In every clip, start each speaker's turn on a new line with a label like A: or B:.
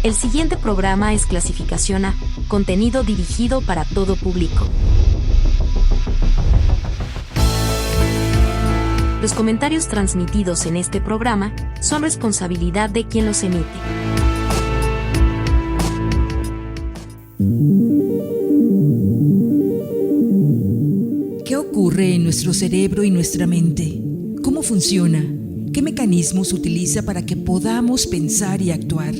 A: El siguiente programa es clasificación A, contenido dirigido para todo público. Los comentarios transmitidos en este programa son responsabilidad de quien los emite.
B: ¿Qué ocurre en nuestro cerebro y nuestra mente? ¿Cómo funciona? ¿Qué mecanismos utiliza para que podamos pensar y actuar?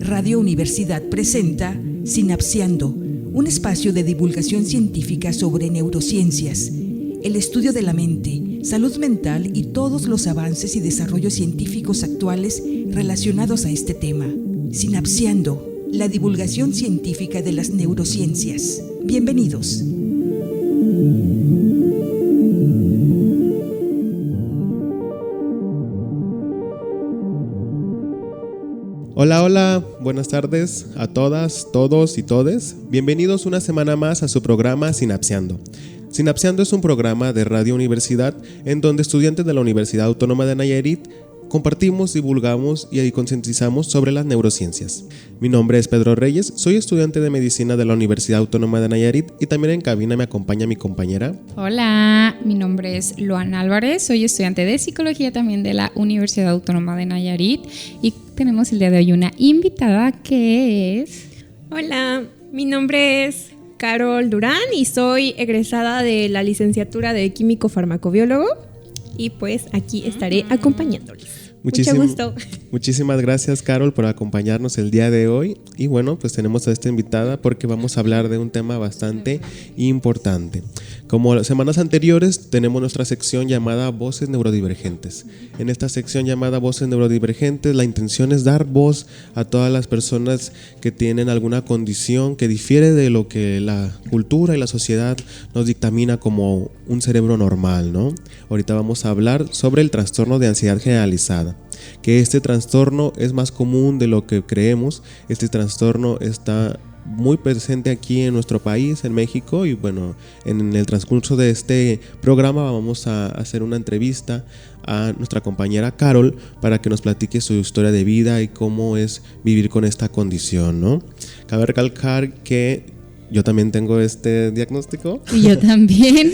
B: Radio Universidad presenta Sinapseando, un espacio de divulgación científica sobre neurociencias, el estudio de la mente, salud mental y todos los avances y desarrollos científicos actuales relacionados a este tema. Sinapseando, la divulgación científica de las neurociencias. Bienvenidos.
C: Hola, buenas tardes a todas, todos y todes. Bienvenidos una semana más a su programa Sinapseando. Sinapseando es un programa de Radio Universidad en donde estudiantes de la Universidad Autónoma de Nayarit compartimos, divulgamos y concientizamos sobre las neurociencias. Mi nombre es Pedro Reyes, soy estudiante de Medicina de la Universidad Autónoma de Nayarit y también en cabina me acompaña mi compañera.
D: Hola, mi nombre es Luan Álvarez, soy estudiante de Psicología también de la Universidad Autónoma de Nayarit y tenemos el día de hoy una invitada que es...
E: Hola, mi nombre es Carol Durán y soy egresada de la licenciatura de Químico Farmacobiólogo y pues aquí estaré acompañándoles. Mucho gusto.
C: Muchísimas gracias, Carol, por acompañarnos el día de hoy. Y bueno, pues tenemos a esta invitada porque vamos a hablar de un tema bastante importante. Como las semanas anteriores, tenemos nuestra sección llamada Voces Neurodivergentes. En esta sección llamada Voces Neurodivergentes, la intención es dar voz a todas las personas que tienen alguna condición que difiere de lo que la cultura y la sociedad nos dictamina como un cerebro normal, ¿no? Ahorita vamos a hablar sobre el trastorno de ansiedad generalizada, que este trastorno es más común de lo que creemos. Este trastorno está muy presente aquí en nuestro país, en México, y bueno, en el transcurso de este programa vamos a hacer una entrevista a nuestra compañera Carol para que nos platique su historia de vida y cómo es vivir con esta condición, ¿no? Cabe recalcar que yo también tengo este diagnóstico.
D: Y yo también.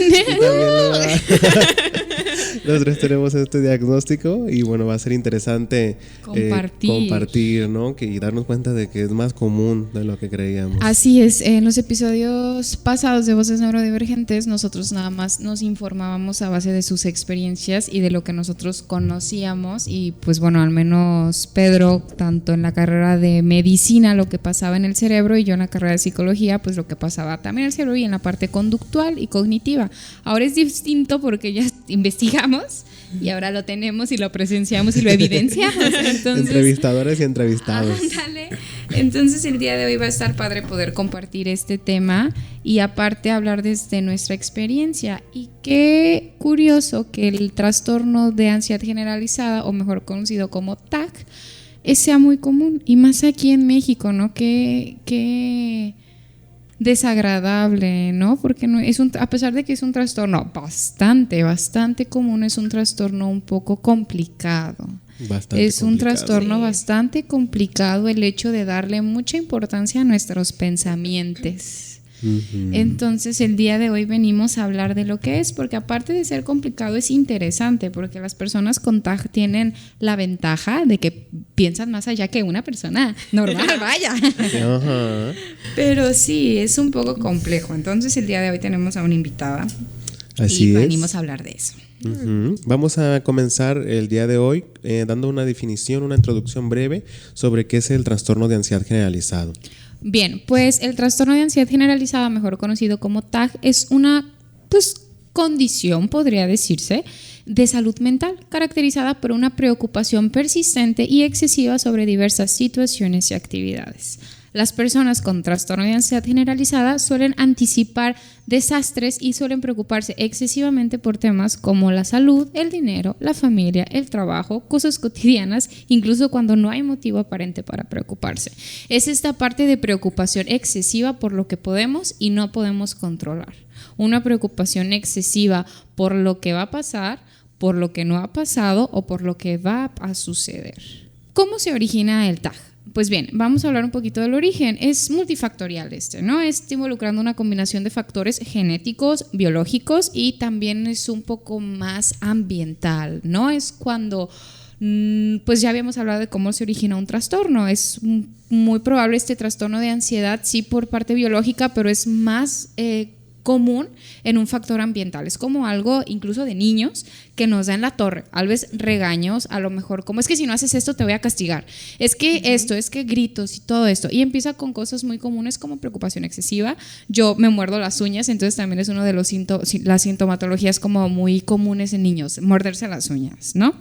C: Nosotros tenemos este diagnóstico y bueno, va a ser interesante compartir, ¿no? Y darnos cuenta de que es más común de lo que creíamos.
D: Así es, en los episodios pasados de Voces Neurodivergentes nosotros nada más nos informábamos a base de sus experiencias y de lo que nosotros conocíamos y pues bueno, al menos Pedro, tanto en la carrera de medicina lo que pasaba en el cerebro y yo en la carrera de psicología, pues lo que pasaba también en el cerebro y en la parte conductual y cognitiva. Ahora es distinto porque ya investigamos y ahora lo tenemos y lo presenciamos y lo evidenciamos. Entonces,
C: entrevistadores y entrevistados.
D: Dale. Entonces el día de hoy va a estar padre poder compartir este tema y aparte hablar desde nuestra experiencia. Y qué curioso que el trastorno de ansiedad generalizada, o mejor conocido como TAC, sea muy común y más aquí en México, ¿no? Que desagradable, ¿no? Porque no es a pesar de que es un trastorno bastante común, es un trastorno un poco complicado. Es un trastorno bastante complicado el hecho de darle mucha importancia a nuestros pensamientos. Uh-huh. Entonces el día de hoy venimos a hablar de lo que es, porque aparte de ser complicado es interesante, porque las personas con TAG tienen la ventaja de que piensan más allá que una persona normal, vaya. Uh-huh. Pero sí, es un poco complejo. Entonces el día de hoy tenemos a una invitada.
C: Así
D: y
C: es.
D: Venimos a hablar de eso.
C: Uh-huh. Vamos a comenzar el día de hoy dando una definición, una introducción breve sobre qué es el trastorno de ansiedad generalizado.
D: Bien, pues el trastorno de ansiedad generalizada, mejor conocido como TAG, es una condición, podría decirse, de salud mental, caracterizada por una preocupación persistente y excesiva sobre diversas situaciones y actividades. Las personas con trastorno de ansiedad generalizada suelen anticipar desastres y suelen preocuparse excesivamente por temas como la salud, el dinero, la familia, el trabajo, cosas cotidianas, incluso cuando no hay motivo aparente para preocuparse. Es esta parte de preocupación excesiva por lo que podemos y no podemos controlar. Una preocupación excesiva por lo que va a pasar, por lo que no ha pasado o por lo que va a suceder. ¿Cómo se origina el TAG? pues bien, vamos a hablar un poquito del origen. Es multifactorial ¿no? Está involucrando una combinación de factores genéticos, biológicos y también es un poco más ambiental, ¿no? Es cuando, pues ya habíamos hablado de cómo se origina un trastorno. Es muy probable este trastorno de ansiedad, sí, por parte biológica, pero es más común en un factor ambiental. Es como algo incluso de niños que nos da en la torre, a veces regaños, a lo mejor como es que si no haces esto te voy a castigar, es que esto, es que gritos y todo esto, y empieza con cosas muy comunes como preocupación excesiva. Yo me muerdo las uñas, entonces también es uno de los las sintomatologías como muy comunes en niños, morderse las uñas, ¿no?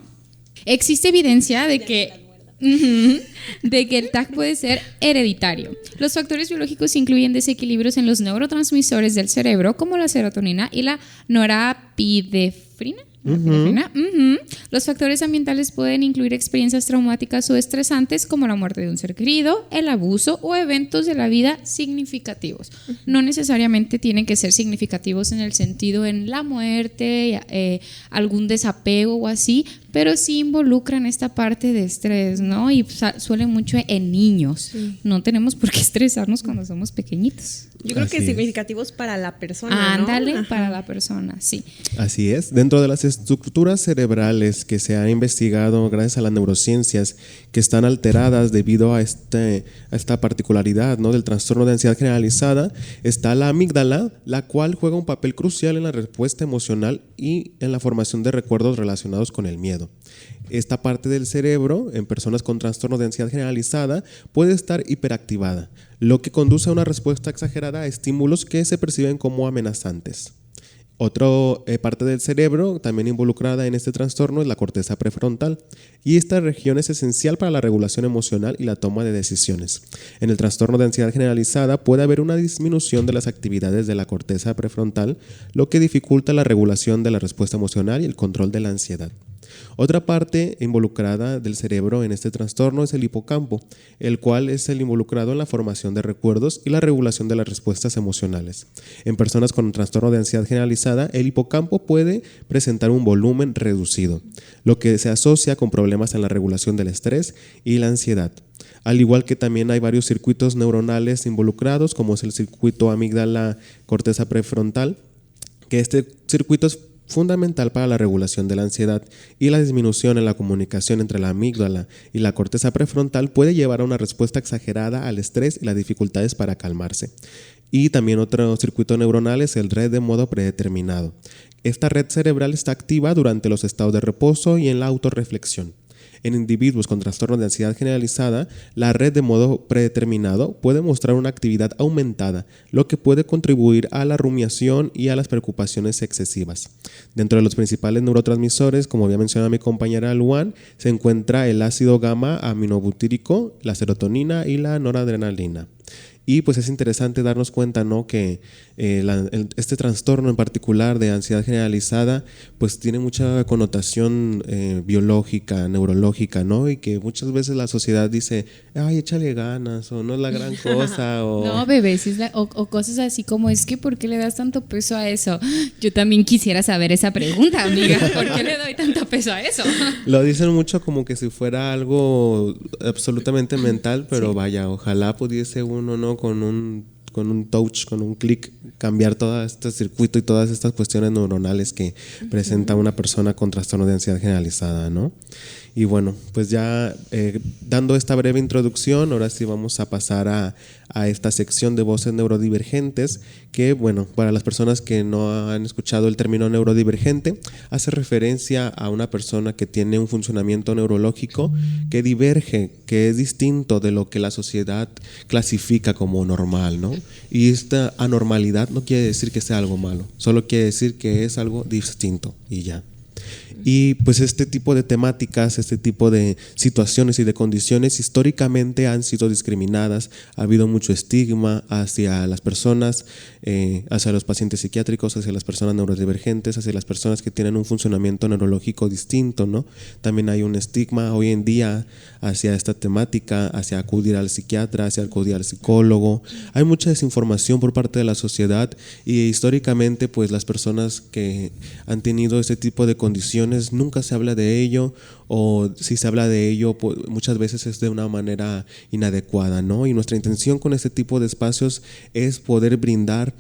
D: Existe evidencia de que el TAC puede ser hereditario. Los factores biológicos incluyen desequilibrios en los neurotransmisores del cerebro, como la serotonina y la norepinefrina. Los factores ambientales pueden incluir experiencias traumáticas o estresantes como la muerte de un ser querido, el abuso o eventos de la vida significativos. No necesariamente tienen que ser significativos en el sentido en la muerte, algún desapego o así, pero sí involucran esta parte de estrés, ¿no? Y suelen mucho en niños. Sí. No tenemos por qué estresarnos cuando somos pequeñitos.
E: Yo creo que significativos para la persona,
D: Ándale,
E: ¿no?
D: para la persona, sí.
C: Así es. Dentro de las estructuras cerebrales que se ha investigado gracias a las neurociencias que están alteradas debido a esta particularidad, ¿no?, del trastorno de ansiedad generalizada, está la amígdala, la cual juega un papel crucial en la respuesta emocional y en la formación de recuerdos relacionados con el miedo. Esta parte del cerebro en personas con trastorno de ansiedad generalizada puede estar hiperactivada, lo que conduce a una respuesta exagerada a estímulos que se perciben como amenazantes. Otra parte del cerebro también involucrada en este trastorno es la corteza prefrontal, y esta región es esencial para la regulación emocional y la toma de decisiones. En el trastorno de ansiedad generalizada puede haber una disminución de las actividades de la corteza prefrontal, lo que dificulta la regulación de la respuesta emocional y el control de la ansiedad. Otra parte involucrada del cerebro en este trastorno es el hipocampo, el cual es el involucrado en la formación de recuerdos y la regulación de las respuestas emocionales. En personas con un trastorno de ansiedad generalizada, el hipocampo puede presentar un volumen reducido, lo que se asocia con problemas en la regulación del estrés y la ansiedad. Al igual que también hay varios circuitos neuronales involucrados, como es el circuito amígdala-corteza prefrontal, que este circuito es fundamental para la regulación de la ansiedad, y la disminución en la comunicación entre la amígdala y la corteza prefrontal puede llevar a una respuesta exagerada al estrés y las dificultades para calmarse. Y también otro circuito neuronal es el red de modo predeterminado. Esta red cerebral está activa durante los estados de reposo y en la autorreflexión. En individuos con trastorno de ansiedad generalizada, la red de modo predeterminado puede mostrar una actividad aumentada, lo que puede contribuir a la rumiación y a las preocupaciones excesivas. Dentro de los principales neurotransmisores, como había mencionado mi compañera Luan, se encuentra el ácido gamma aminobutírico, la serotonina y la noradrenalina. Y pues es interesante darnos cuenta, ¿no?, que este trastorno en particular de ansiedad generalizada pues tiene mucha connotación biológica, neurológica, ¿no? Y que muchas veces la sociedad dice, ay, échale ganas, o no es la gran cosa, o...
D: No, bebé, si es o cosas así como, es que ¿por qué le das tanto peso a eso? Yo también quisiera saber esa pregunta, amiga, ¿por qué le doy tanto peso a eso?
C: Lo dicen mucho como que si fuera algo absolutamente mental, pero sí, vaya, ojalá pudiese uno, ¿no?, con un touch, con un clic, cambiar todo este circuito y todas estas cuestiones neuronales que presenta una persona con trastorno de ansiedad generalizada, ¿no? Y bueno, pues ya dando esta breve introducción, ahora sí vamos a pasar a esta sección de voces neurodivergentes, que bueno, para las personas que no han escuchado el término neurodivergente, hace referencia a una persona que tiene un funcionamiento neurológico que diverge, que es distinto de lo que la sociedad clasifica como normal, ¿no? Y esta anormalidad no quiere decir que sea algo malo, solo quiere decir que es algo distinto y ya. Y pues este tipo de temáticas, este tipo de situaciones y de condiciones históricamente han sido discriminadas. Ha habido mucho estigma hacia las personas, hacia los pacientes psiquiátricos, hacia las personas neurodivergentes, hacia las personas que tienen un funcionamiento neurológico distinto, ¿no? También hay un estigma hoy en día hacia esta temática, hacia acudir al psiquiatra, hacia acudir al psicólogo. Hay mucha desinformación por parte de la sociedad, y históricamente pues las personas que han tenido este tipo de condiciones ocasiones nunca se habla de ello, o si se habla de ello, pues, muchas veces es de una manera inadecuada, ¿no? Y nuestra intención con este tipo de espacios es poder brindar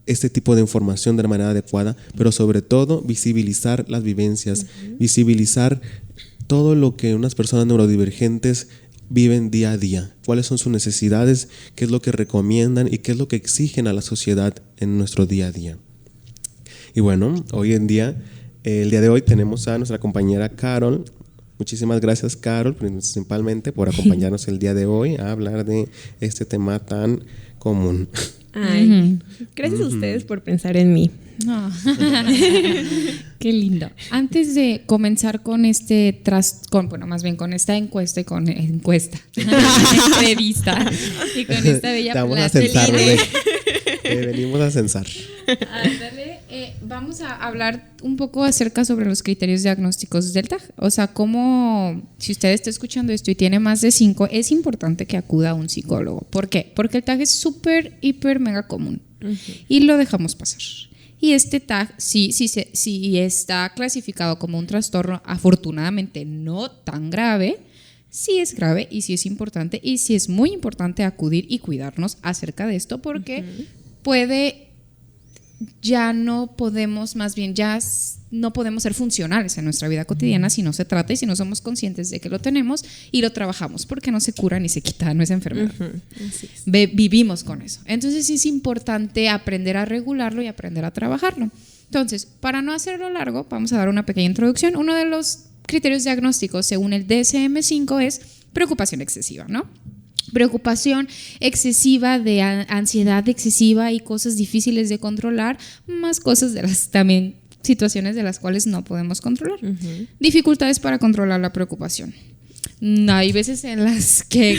C: este tipo de información de la manera adecuada, pero sobre todo visibilizar las vivencias, visibilizar todo lo que unas personas neurodivergentes viven día a día, cuáles son sus necesidades, qué es lo que recomiendan y qué es lo que exigen a la sociedad en nuestro día a día. Y bueno, hoy en día, el día de hoy tenemos a nuestra compañera Carol. Muchísimas gracias, Carol, principalmente por acompañarnos el día de hoy a hablar de este tema tan común.
E: Ay, gracias a ustedes por pensar en mí.
D: No. Qué lindo. Antes de comenzar con más bien con esta encuesta y con entrevista y con esta bella
C: vamos a
D: plática.
C: censar, venimos a censar.
D: Ándale, vamos a hablar un poco acerca sobre los criterios diagnósticos del TAG. O sea, cómo, si usted está escuchando esto y tiene más de 5, es importante que acuda a un psicólogo. ¿Por qué? Porque el TAG es súper, hiper, mega común y lo dejamos pasar. Y este TAG sí está clasificado como un trastorno, afortunadamente no tan grave. Sí es grave y sí es importante, y sí es muy importante acudir y cuidarnos acerca de esto, porque ya no podemos ser funcionales en nuestra vida cotidiana si no se trata y si no somos conscientes de que lo tenemos y lo trabajamos, porque no se cura ni se quita, no es enfermedad.
E: Así es.
D: Vivimos con eso. Entonces sí es importante aprender a regularlo y aprender a trabajarlo. Entonces, para no hacerlo largo, vamos a dar una pequeña introducción. Uno de los criterios diagnósticos según el DSM-5 es preocupación excesiva, ¿no? Preocupación excesiva, de ansiedad excesiva y cosas difíciles de controlar, más cosas de las también situaciones de las cuales no podemos controlar. Dificultades para controlar la preocupación. No, hay veces en las que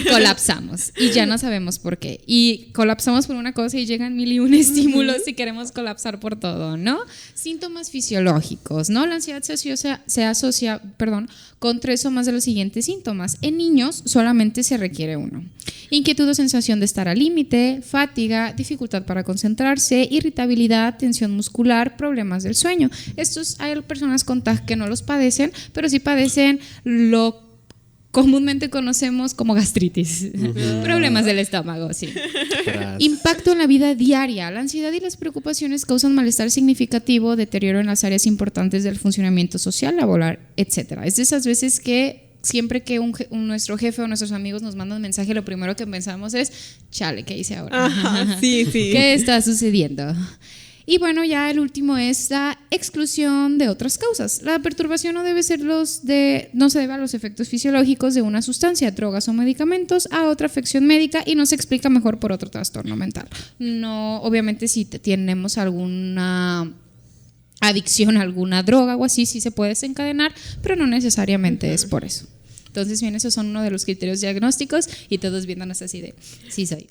D: colapsamos y ya no sabemos por qué. Y colapsamos por una cosa y llegan 1001 estímulos y queremos colapsar por todo, ¿no? Síntomas fisiológicos, ¿no? La ansiedad se asocia con 3 o más de los siguientes síntomas. En niños solamente se requiere uno: inquietud o sensación de estar al límite, fatiga, dificultad para concentrarse, irritabilidad, tensión muscular, problemas del sueño. Estos hay personas con TAG que no los padecen, pero sí padecen lo comúnmente conocemos como gastritis, problemas del estómago, sí. Impacto en la vida diaria. La ansiedad y las preocupaciones causan malestar significativo, deterioro en las áreas importantes del funcionamiento social, laboral, etc. Es de esas veces que siempre que nuestro jefe o nuestros amigos nos mandan un mensaje, lo primero que pensamos es, chale, ¿qué hice ahora?
E: Ajá, sí.
D: ¿Qué está sucediendo? Y bueno, ya el último es la exclusión de otras causas. La perturbación no se debe a los efectos fisiológicos de una sustancia, drogas o medicamentos, a otra afección médica, y no se explica mejor por otro trastorno mental. No, obviamente si tenemos alguna adicción a alguna droga o así, sí se puede desencadenar, pero no necesariamente es por eso. Entonces, bien, esos son uno de los criterios diagnósticos y todos viéndonos así de, sí soy.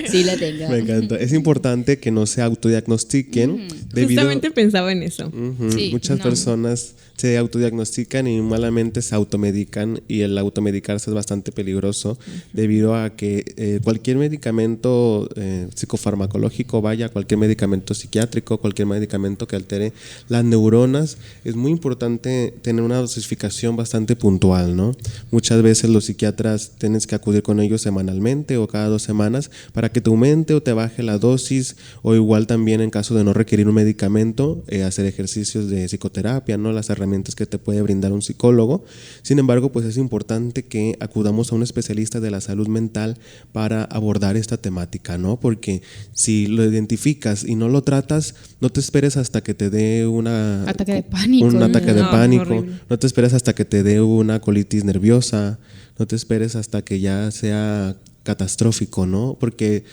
D: Sí la tengo.
C: Me encanta. Es importante que no se autodiagnostiquen.
E: Justamente pensaba en eso.
D: Sí,
C: muchas personas se autodiagnostican y malamente se automedican, y el automedicarse es bastante peligroso debido a que cualquier medicamento psicofarmacológico, cualquier medicamento psiquiátrico, cualquier medicamento que altere las neuronas, es muy importante tener una dosificación bastante puntual, ¿no? Muchas veces los psiquiatras tienes que acudir con ellos semanalmente o cada 2 semanas para que te aumente o te baje la dosis, o igual también en caso de no requerir un medicamento, hacer ejercicios de psicoterapia, ¿no? Las herramientas que te puede brindar un psicólogo. Sin embargo, pues es importante que acudamos a un especialista de la salud mental para abordar esta temática, ¿no? Porque si lo identificas y no lo tratas, no te esperes hasta que te dé un ataque de pánico, no te esperes hasta que te dé una colitis nerviosa, no te esperes hasta que ya sea catastrófico, ¿no? Porque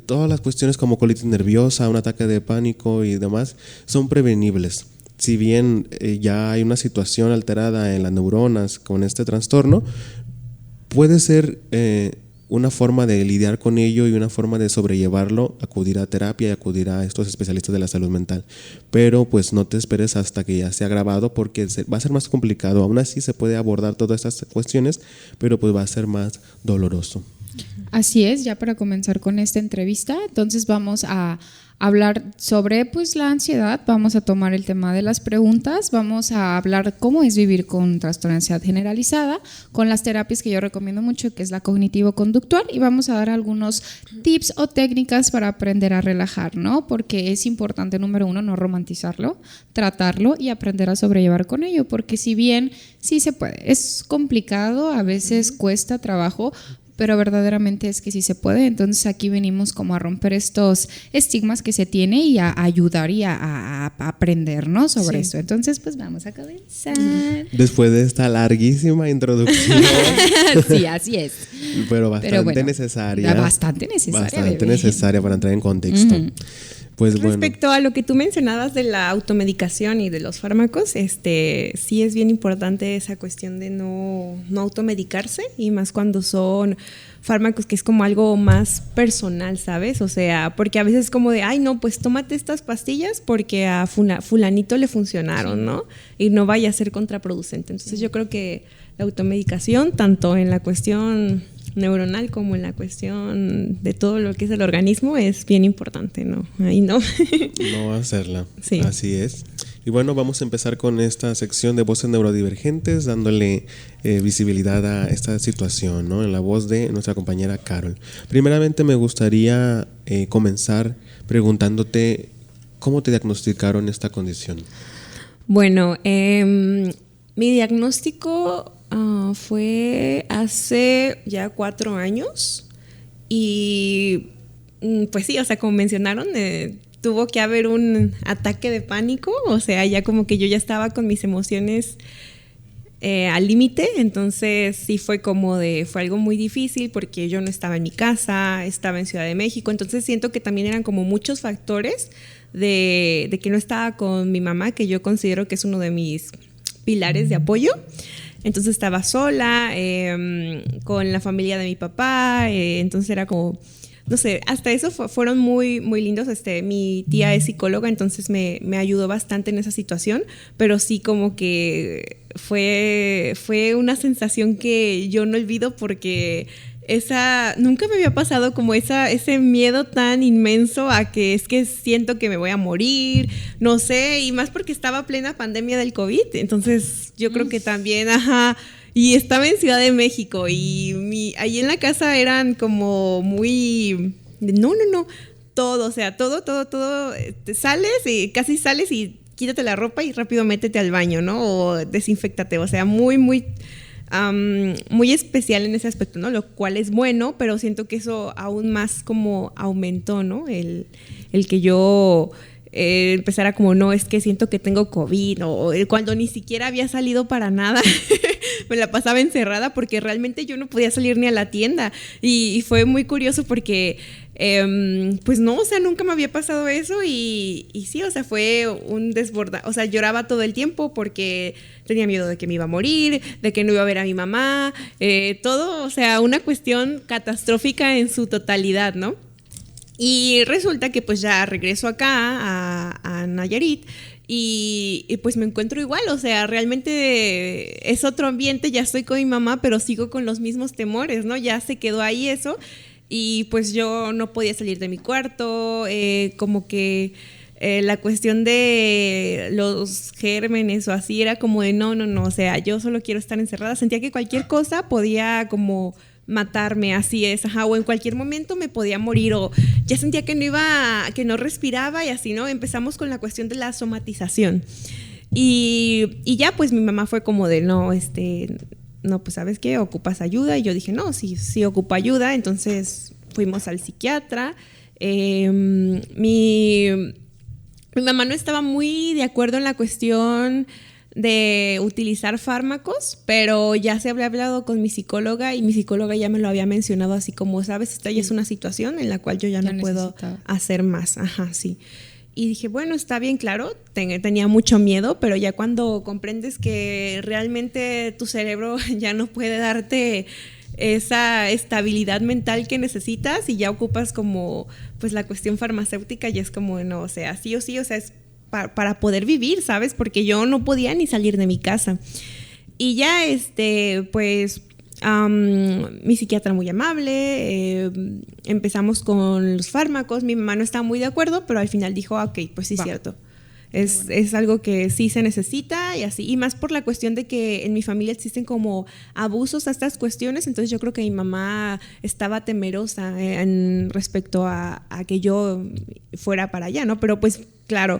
C: todas las cuestiones como colitis nerviosa, un ataque de pánico y demás son prevenibles. Si bien ya hay una situación alterada en las neuronas con este trastorno, puede ser una forma de lidiar con ello y una forma de sobrellevarlo, acudir a terapia y acudir a estos especialistas de la salud mental. Pero pues no te esperes hasta que ya sea agravado, porque va a ser más complicado. Aún así se puede abordar todas estas cuestiones, pero pues va a ser más doloroso.
D: Así es, ya para comenzar con esta entrevista, entonces vamos a hablar sobre pues la ansiedad, vamos a tomar el tema de las preguntas, vamos a hablar cómo es vivir con trastorno de ansiedad generalizada, con las terapias que yo recomiendo mucho, que es la cognitivo-conductual, y vamos a dar algunos tips o técnicas para aprender a relajar, ¿no? Porque es importante, número uno, no romantizarlo, tratarlo y aprender a sobrellevar con ello, porque si bien sí se puede, es complicado, a veces cuesta trabajo, pero verdaderamente es que sí se puede. Entonces aquí venimos como a romper estos estigmas que se tiene y a ayudar y a aprender, ¿no? Sobre esto. Entonces pues vamos a comenzar.
C: Después de esta larguísima introducción.
D: Sí, así es.
C: Pero bastante necesaria.
D: Bastante necesaria.
C: Bastante necesaria para entrar en contexto. Pues
E: respecto a lo que tú mencionabas de la automedicación y de los fármacos, sí es bien importante esa cuestión de no automedicarse, y más cuando son fármacos que es como algo más personal, ¿sabes? O sea, porque a veces es como de, ay, no, pues tómate estas pastillas porque a fulanito le funcionaron, ¿no? Y no vaya a ser contraproducente. Entonces yo creo que la automedicación, tanto en la cuestión neuronal como en la cuestión de todo lo que es el organismo, es bien importante, ¿no? Ahí no.
C: No hacerla.
E: Sí.
C: Así es. Y bueno, vamos a empezar con esta sección de voces neurodivergentes, dándole visibilidad a esta situación, ¿no? En la voz de nuestra compañera Carol. Primeramente me gustaría comenzar preguntándote cómo te diagnosticaron esta condición.
E: Bueno, mi diagnóstico fue hace ya 4 años y pues sí, o sea, como mencionaron, tuvo que haber un ataque de pánico, o sea, ya como que yo ya estaba con mis emociones al límite, entonces sí fue algo muy difícil porque yo no estaba en mi casa, estaba en Ciudad de México, entonces siento que también eran como muchos factores de que no estaba con mi mamá, que yo considero que es uno de mis pilares de apoyo. Entonces estaba sola, con la familia de mi papá, entonces era como, no sé, hasta eso fueron muy, muy lindos. Mi tía es psicóloga, entonces me ayudó bastante en esa situación, pero sí como que fue una sensación que yo no olvido porque nunca me había pasado como ese miedo tan inmenso a que es que siento que me voy a morir, no sé, y más porque estaba plena pandemia del COVID, entonces yo creo que también, y estaba en Ciudad de México y ahí en la casa eran como muy, no, todo, o sea, todo, casi sales y quítate la ropa y rápido métete al baño, ¿no? O desinféctate, o sea, muy, muy muy especial en ese aspecto, ¿no? Lo cual es bueno, pero siento que eso aún más como aumentó, ¿no? El que yo empezara como, no, es que siento que tengo COVID, o cuando ni siquiera había salido para nada, me la pasaba encerrada porque realmente yo no podía salir ni a la tienda, y fue muy curioso porque pues no, o sea, nunca me había pasado eso y sí, o sea, fue un desbordar, o sea, lloraba todo el tiempo porque tenía miedo de que me iba a morir, de que no iba a ver a mi mamá, todo, o sea, una cuestión catastrófica en su totalidad, ¿no? Y resulta que pues ya regreso acá a Nayarit y pues me encuentro igual, o sea, realmente es otro ambiente, ya estoy con mi mamá, pero sigo con los mismos temores, ¿no? Ya se quedó ahí eso. Y pues yo no podía salir de mi cuarto, como que la cuestión de los gérmenes o así era como de no, o sea, yo solo quiero estar encerrada. Sentía que cualquier cosa podía como matarme, así es, o en cualquier momento me podía morir, o ya sentía que no respiraba y así, ¿no? Empezamos con la cuestión de la somatización. Y ya pues mi mamá fue como de no, pues ¿sabes qué? ¿Ocupas ayuda? Y yo dije, no, sí ocupo ayuda. Entonces fuimos al psiquiatra. Mi mamá no estaba muy de acuerdo en la cuestión de utilizar fármacos, pero ya se había hablado con mi psicóloga y mi psicóloga ya me lo había mencionado así como, ¿sabes? Esta ya es una situación en la cual yo ya no puedo hacer más. Sí. Y dije, bueno, está bien, claro, tenía mucho miedo, pero ya cuando comprendes que realmente tu cerebro ya no puede darte esa estabilidad mental que necesitas y ya ocupas como pues la cuestión farmacéutica, ya es como, no, o sea, sí o sí, o sea, es para poder vivir, ¿sabes? Porque yo no podía ni salir de mi casa. Y ya, pues mi psiquiatra muy amable, empezamos con los fármacos, mi mamá no estaba muy de acuerdo, pero al final dijo, ok, pues sí es cierto. Es algo que sí se necesita y así. Y más por la cuestión de que en mi familia existen como abusos a estas cuestiones. Entonces yo creo que mi mamá estaba temerosa en respecto a que yo fuera para allá, ¿no? Pero pues claro,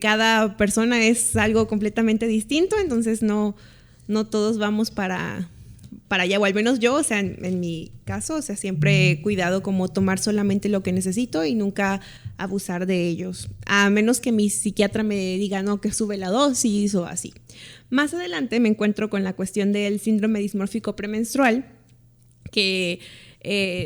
E: cada persona es algo completamente distinto. Entonces no todos vamos para allá, o al menos yo, o sea, en mi caso, o sea, siempre he cuidado como tomar solamente lo que necesito y nunca abusar de ellos, a menos que mi psiquiatra me diga, no, que sube la dosis o así. Más adelante me encuentro con la cuestión del síndrome dismórfico premenstrual, que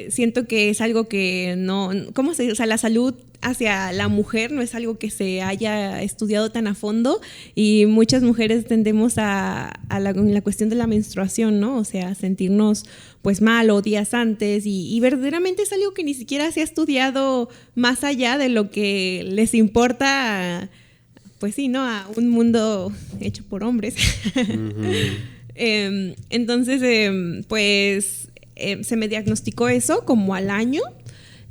E: siento que es algo que no, ¿cómo se dice? O sea, la salud hacia la mujer no es algo que se haya estudiado tan a fondo y muchas mujeres tendemos a la cuestión de la menstruación, ¿no? O sea, sentirnos pues mal o días antes y verdaderamente es algo que ni siquiera se ha estudiado más allá de lo que les importa, pues sí, ¿no? A un mundo hecho por hombres. Entonces, pues se me diagnosticó eso como al año.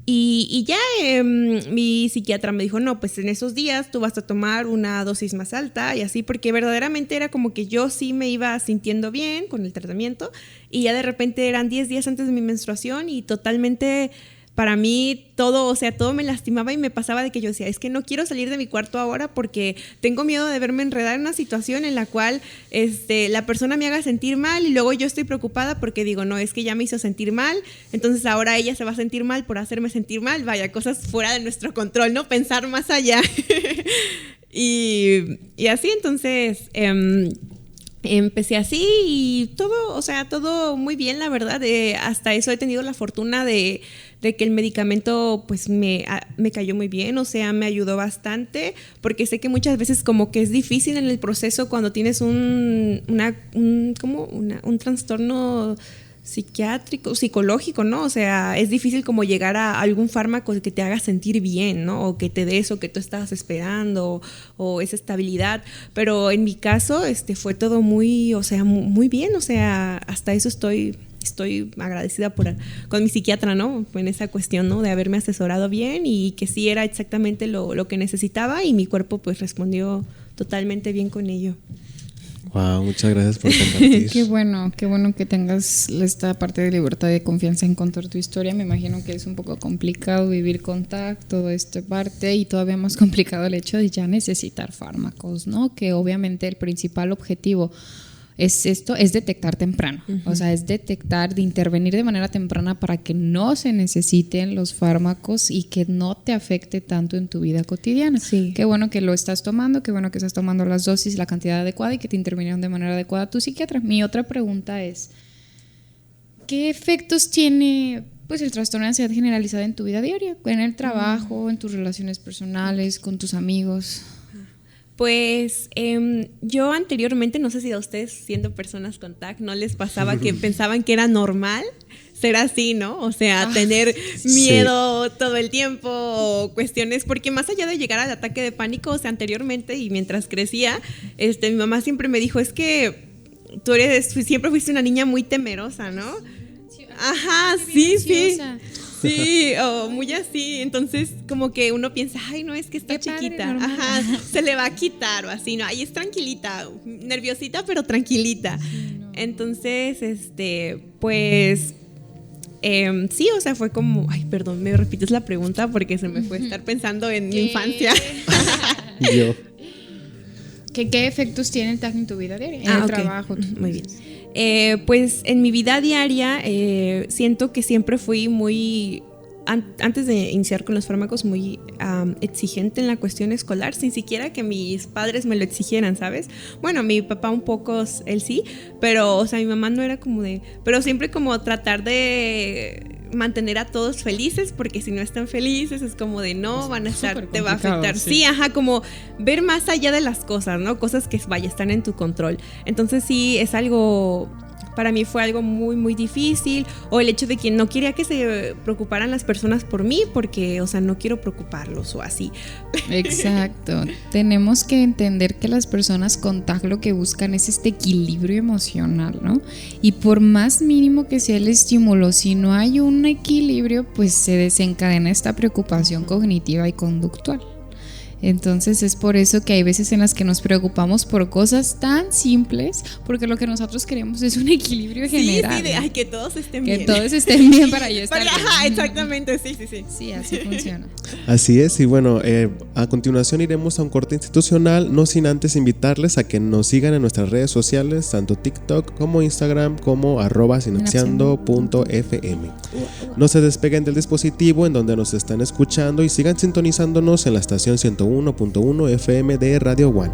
E: Y ya mi psiquiatra me dijo, no, pues en esos días tú vas a tomar una dosis más alta y así, porque verdaderamente era como que yo sí me iba sintiendo bien con el tratamiento y ya de repente eran 10 días antes de mi menstruación y totalmente para mí todo, o sea, todo me lastimaba y me pasaba de que yo decía, es que no quiero salir de mi cuarto ahora porque tengo miedo de verme enredada en una situación en la cual la persona me haga sentir mal y luego yo estoy preocupada porque digo, no, es que ya me hizo sentir mal, entonces ahora ella se va a sentir mal por hacerme sentir mal, vaya, cosas fuera de nuestro control, ¿no? Pensar más allá. y así, entonces empecé así y todo, o sea, todo muy bien, la verdad. Hasta eso he tenido la fortuna de que el medicamento pues me cayó muy bien, o sea, me ayudó bastante, porque sé que muchas veces como que es difícil en el proceso cuando tienes un trastorno psiquiátrico, psicológico, ¿no? O sea, es difícil como llegar a algún fármaco que te haga sentir bien, ¿no? O que te dé eso que tú estabas esperando o esa estabilidad. Pero en mi caso, fue todo muy, o sea, muy bien. O sea, hasta eso estoy agradecida con mi psiquiatra, ¿no? En esa cuestión, ¿no? De haberme asesorado bien y que sí era exactamente lo que necesitaba y mi cuerpo pues respondió totalmente bien con ello.
C: Wow, muchas gracias por compartir.
D: Qué bueno que tengas esta parte de libertad y de confianza en contar tu historia. Me imagino que es un poco complicado vivir con TAC, toda esta parte, y todavía más complicado el hecho de ya necesitar fármacos, ¿no? Que obviamente el principal objetivo es detectar temprano. Uh-huh. O sea, es detectar, de intervenir de manera temprana para que no se necesiten los fármacos y que no te afecte tanto en tu vida cotidiana.
E: Sí.
D: Qué bueno que lo estás tomando, qué bueno que estás tomando las dosis, la cantidad adecuada y que te intervinieron de manera adecuada tu psiquiatra. Mi otra pregunta es, ¿qué efectos tiene pues el trastorno de ansiedad generalizada en tu vida diaria? En el trabajo, en tus relaciones personales, con tus amigos.
E: Pues yo anteriormente, no sé si a ustedes siendo personas con TAC no les pasaba que pensaban que era normal ser así, ¿no? O sea, tener miedo todo el tiempo o cuestiones, porque más allá de llegar al ataque de pánico, o sea, anteriormente y mientras crecía, mi mamá siempre me dijo, es que tú siempre fuiste una niña muy temerosa, ¿no? Ajá, sí. Sí, o muy así, entonces como que uno piensa, ay, no, es que está chiquita, ajá, se le va a quitar o así, no, ahí es tranquilita, nerviosita, pero tranquilita. Sí, no. Entonces, pues, sí, o sea, fue como, ay, perdón, ¿me repites la pregunta? Porque se me fue estar pensando en mi infancia.
C: Yo.
D: ¿Qué efectos tiene el TAC en tu vida diaria? En el trabajo.
E: Muy bien. Pues en mi vida diaria siento que siempre fui muy, antes de iniciar con los fármacos, muy exigente en la cuestión escolar, sin siquiera que mis padres me lo exigieran, ¿sabes? Bueno, mi papá un poco, él sí, pero, o sea, mi mamá no era como pero siempre como tratar de mantener a todos felices, porque si no están felices es como de no, van a estar, te va a afectar. Sí, ajá, como ver más allá de las cosas, ¿no? Cosas que, vaya, están en tu control. Entonces sí, es algo para mí fue algo muy, muy difícil, o el hecho de que no quería que se preocuparan las personas por mí, porque, o sea, no quiero preocuparlos o así.
D: Exacto. Tenemos que entender que las personas con TAG lo que buscan es este equilibrio emocional, ¿no? Y por más mínimo que sea el estímulo, si no hay un equilibrio, pues se desencadena esta preocupación cognitiva y conductual. Entonces es por eso que hay veces en las que nos preocupamos por cosas tan simples, porque lo que nosotros queremos es un equilibrio general.
E: Sí, ay, que todos estén bien.
D: Que todos estén bien para yo estar bien.
E: Ajá, exactamente, sí.
D: Sí, así funciona.
C: Así es, y bueno, a continuación iremos a un corte institucional, no sin antes invitarles a que nos sigan en nuestras redes sociales, tanto TikTok como Instagram, como @sinapseando.fm. No se despeguen del dispositivo en donde nos están escuchando y sigan sintonizándonos en la estación 101.1 FM de Radio One.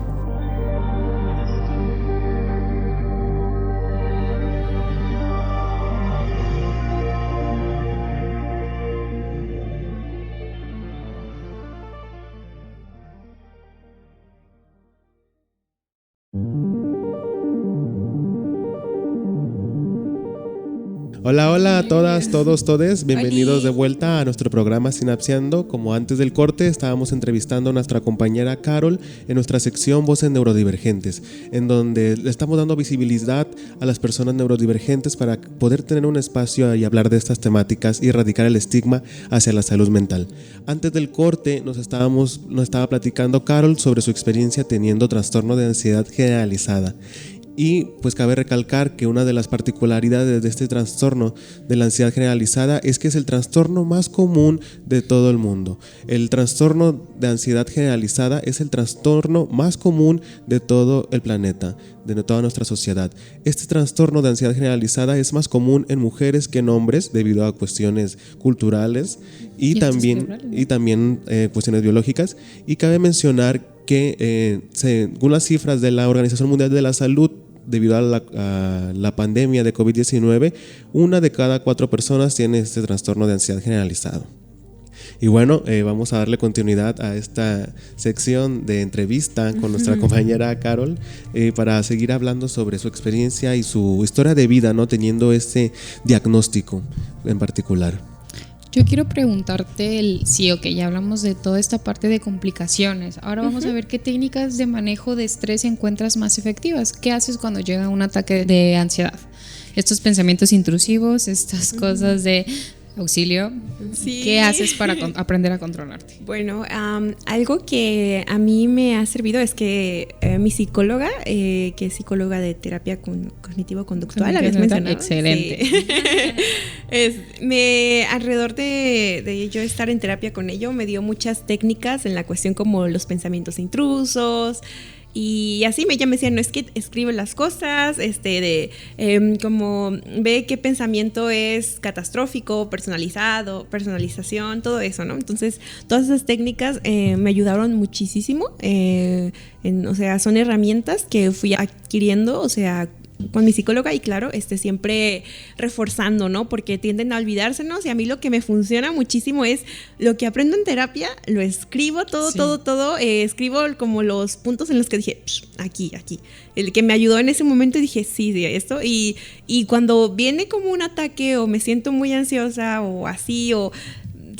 C: Hola a todas, todos, todes. Bienvenidos de vuelta a nuestro programa Sinapseando. Como antes del corte, estábamos entrevistando a nuestra compañera Carol en nuestra sección Voces Neurodivergentes, en donde le estamos dando visibilidad a las personas neurodivergentes para poder tener un espacio y hablar de estas temáticas y erradicar el estigma hacia la salud mental. Antes del corte nos estaba platicando Carol sobre su experiencia teniendo trastorno de ansiedad generalizada. Y pues cabe recalcar que una de las particularidades de este trastorno de la ansiedad generalizada es que es el trastorno más común de todo el mundo. El trastorno de ansiedad generalizada es el trastorno más común de todo el planeta, de toda nuestra sociedad. Este trastorno de ansiedad generalizada es más común en mujeres que en hombres debido a cuestiones culturales y también cuestiones biológicas. Y cabe mencionar que según las cifras de la Organización Mundial de la Salud, debido a la pandemia de COVID-19, 1 de cada 4 personas tiene este trastorno de ansiedad generalizado. Y bueno, vamos a darle continuidad a esta sección de entrevista con nuestra compañera Carol para seguir hablando sobre su experiencia y su historia de vida, ¿no? Teniendo este diagnóstico en particular.
D: Yo quiero preguntarte ya hablamos de toda esta parte de complicaciones. Ahora vamos a ver qué técnicas de manejo de estrés encuentras más efectivas. ¿Qué haces cuando llega un ataque de ansiedad? Estos pensamientos intrusivos, estas cosas de auxilio. Sí. ¿Qué haces para aprender a controlarte?
E: Bueno, algo que a mí me ha servido es que mi psicóloga, que es psicóloga de terapia cognitivo-conductual, habías mencionado.
D: Excelente.
E: Sí. Alrededor de yo estar en terapia con ello, me dio muchas técnicas en la cuestión como los pensamientos intrusos. Y así ella me decía, no es que escribe las cosas, como ve qué pensamiento es catastrófico, personalización, todo eso, ¿no? Entonces, todas esas técnicas me ayudaron muchísimo, o sea, son herramientas que fui adquiriendo, o sea, con mi psicóloga y claro, siempre reforzando, ¿no? Porque tienden a olvidársenos y a mí lo que me funciona muchísimo es lo que aprendo en terapia, lo escribo todo, escribo como los puntos en los que dije, aquí, el que me ayudó en ese momento dije, sí, esto, y cuando viene como un ataque o me siento muy ansiosa o así, o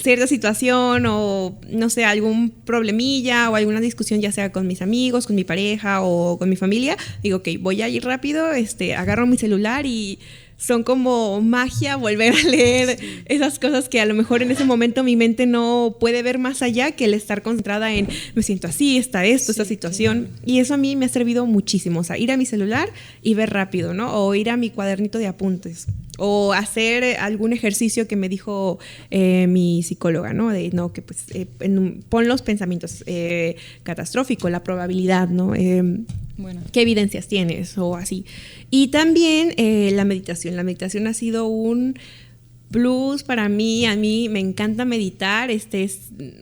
E: cierta situación o no sé, algún problemilla o alguna discusión, ya sea con mis amigos, con mi pareja o con mi familia, digo, ok, voy a ir rápido, agarro mi celular y son como magia volver a leer esas cosas que a lo mejor en ese momento mi mente no puede ver más allá que el estar concentrada en me siento así, está esto, esta situación. Y eso a mí me ha servido muchísimo, o sea, ir a mi celular y ver rápido, ¿no? O ir a mi cuadernito de apuntes o hacer algún ejercicio que me dijo mi psicóloga, ¿no? Que pues pon los pensamientos catastrófico, la probabilidad, ¿no? ¿Qué evidencias tienes? O así. Y también la meditación. La meditación ha sido un plus para mí. A mí me encanta meditar.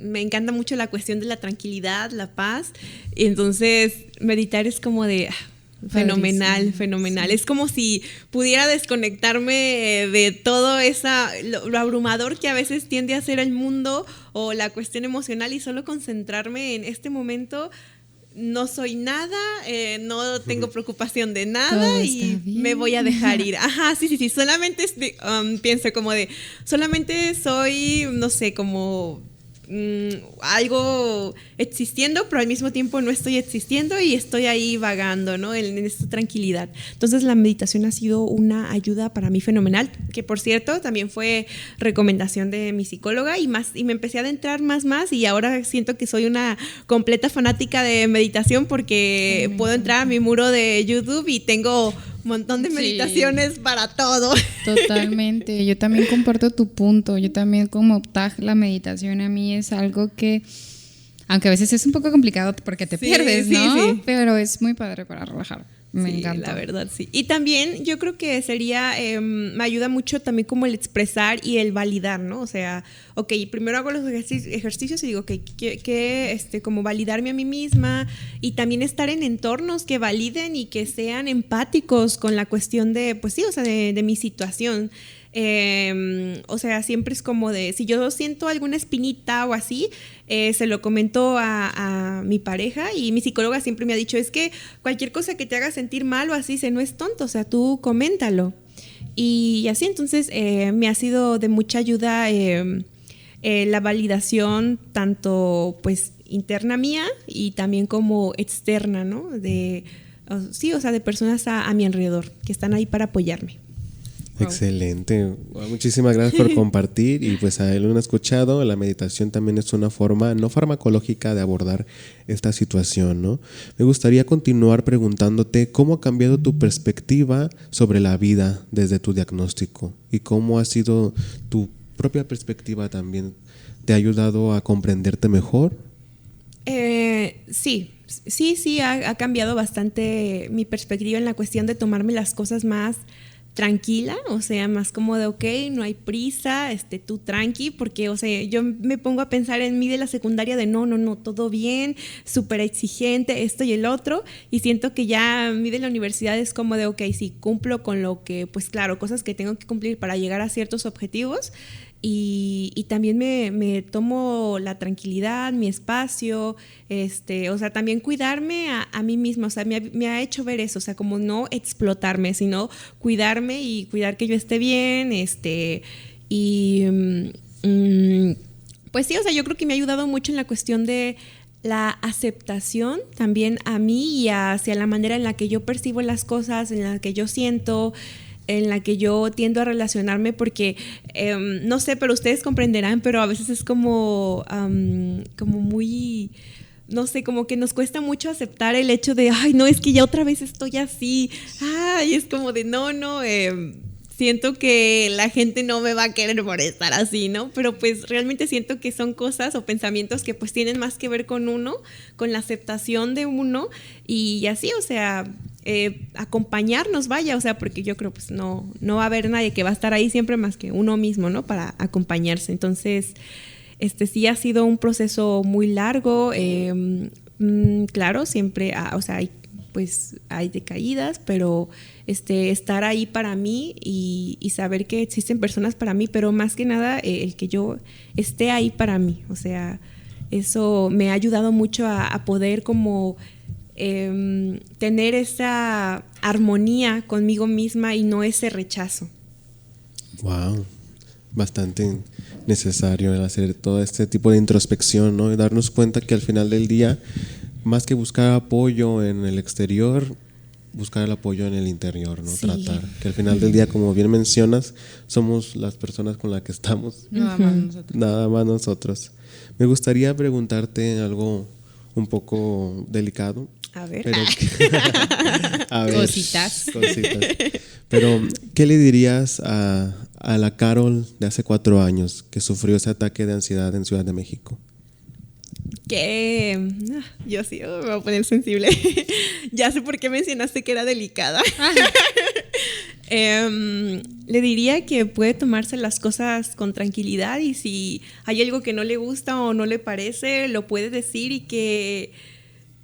E: Me encanta mucho la cuestión de la tranquilidad, la paz. Entonces, meditar es como de fenomenal. Sí. Es como si pudiera desconectarme de todo lo abrumador que a veces tiende a ser el mundo o la cuestión emocional y solo concentrarme en este momento. no soy nada, no tengo preocupación de nada y me voy a dejar ir. Ajá, sí, solamente pienso como de, solamente soy, no sé, como algo existiendo, pero al mismo tiempo no estoy existiendo y estoy ahí vagando, ¿no? En esta tranquilidad. Entonces la meditación ha sido una ayuda para mí fenomenal, que por cierto también fue recomendación de mi psicóloga y me empecé a adentrar más y ahora siento que soy una completa fanática de meditación porque puedo entrar a mi muro de YouTube y tengo un montón de meditaciones para todo.
D: Totalmente, yo también comparto tu punto. Yo también como Taj, la meditación a mí es algo que, aunque a veces es un poco complicado porque te pierdes, ¿no? Sí. Pero es muy padre para relajar. Me encanta.
E: La verdad, sí. Y también yo creo que sería, me ayuda mucho también como el expresar y el validar, ¿no? O sea, ok, primero hago los ejercicios y digo, ok, como validarme a mí misma y también estar en entornos que validen y que sean empáticos con la cuestión de, pues sí, o sea, de mi situación. O sea, siempre es como de, si yo siento alguna espinita o así, se lo comento a mi pareja y mi psicóloga siempre me ha dicho, es que cualquier cosa que te haga sentir mal o así, no es tonto, o sea, tú coméntalo. Y así, entonces, me ha sido de mucha ayuda la validación, tanto pues interna mía y también como externa, ¿no? Sí, o sea, de personas a mi alrededor que están ahí para apoyarme.
C: Excelente, muchísimas gracias por compartir. Y pues a él lo han escuchado, la meditación también es una forma no farmacológica de abordar esta situación, ¿no? Me gustaría continuar preguntándote cómo ha cambiado tu perspectiva sobre la vida desde tu diagnóstico y cómo ha sido tu propia perspectiva también. ¿Te ha ayudado a comprenderte mejor?
E: Sí, ha cambiado bastante mi perspectiva en la cuestión de tomarme las cosas más tranquila, o sea, más como de ok, no hay prisa, tú tranqui, porque, o sea, yo me pongo a pensar en mí de la secundaria de no, todo bien, súper exigente, esto y el otro, y siento que ya mí de la universidad es como de ok, sí, cumplo con lo que, pues claro, cosas que tengo que cumplir para llegar a ciertos objetivos, y también me tomo la tranquilidad, mi espacio, o sea, también cuidarme a mí misma, o sea, me ha hecho ver eso, o sea, como no explotarme, sino cuidarme y cuidar que yo esté bien, pues sí, o sea, yo creo que me ha ayudado mucho en la cuestión de la aceptación también a mí y hacia la manera en la que yo percibo las cosas, en la que yo siento, en la que yo tiendo a relacionarme, porque no sé, pero ustedes comprenderán, pero a veces es como muy, no sé, como que nos cuesta mucho aceptar el hecho de, ay, no, es que ya otra vez estoy así, ay, es como de, siento que la gente no me va a querer por estar así, ¿no? Pero pues realmente siento que son cosas o pensamientos que pues tienen más que ver con uno, con la aceptación de uno y así, o sea, acompañarnos, vaya, o sea, porque yo creo pues no va a haber nadie que va a estar ahí siempre más que uno mismo, ¿no? Para acompañarse. Entonces, sí ha sido un proceso muy largo, claro, siempre, o sea, hay decaídas, pero estar ahí para mí y saber que existen personas para mí, pero más que nada el que yo esté ahí para mí, o sea, eso me ha ayudado mucho a poder como tener esa armonía conmigo misma y no ese rechazo.
C: Wow, bastante necesario el hacer todo este tipo de introspección, ¿no? Y darnos cuenta que al final del día, más que buscar apoyo en el exterior, buscar el apoyo en el interior, ¿no? Sí. Tratar, que al final del día, como bien mencionas, somos las personas con las que estamos. Nada más nosotros. Me gustaría preguntarte algo un poco delicado.
E: A ver.
C: Pero, a ver,
D: cositas.
C: Pero, ¿qué le dirías a la Carol de hace 4 años que sufrió ese ataque de ansiedad en Ciudad de México?
E: Que yo sí me voy a poner sensible. Ya sé por qué mencionaste que era delicada. Le diría que puede tomarse las cosas con tranquilidad y si hay algo que no le gusta o no le parece, lo puede decir y que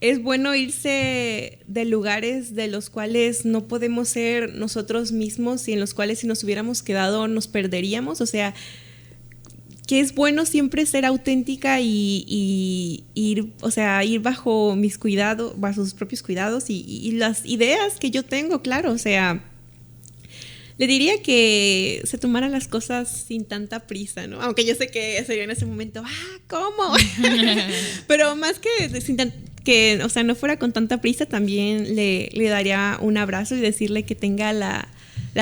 E: es bueno irse de lugares de los cuales no podemos ser nosotros mismos y en los cuales si nos hubiéramos quedado nos perderíamos. O sea, que es bueno siempre ser auténtica y ir, o sea, ir bajo mis cuidados, bajo sus propios cuidados y las ideas que yo tengo, claro, o sea, le diría que se tomara las cosas sin tanta prisa, ¿no? Aunque yo sé que sería en ese momento, ¿cómo? Pero más que, o sea, no fuera con tanta prisa, también le daría un abrazo y decirle que tenga la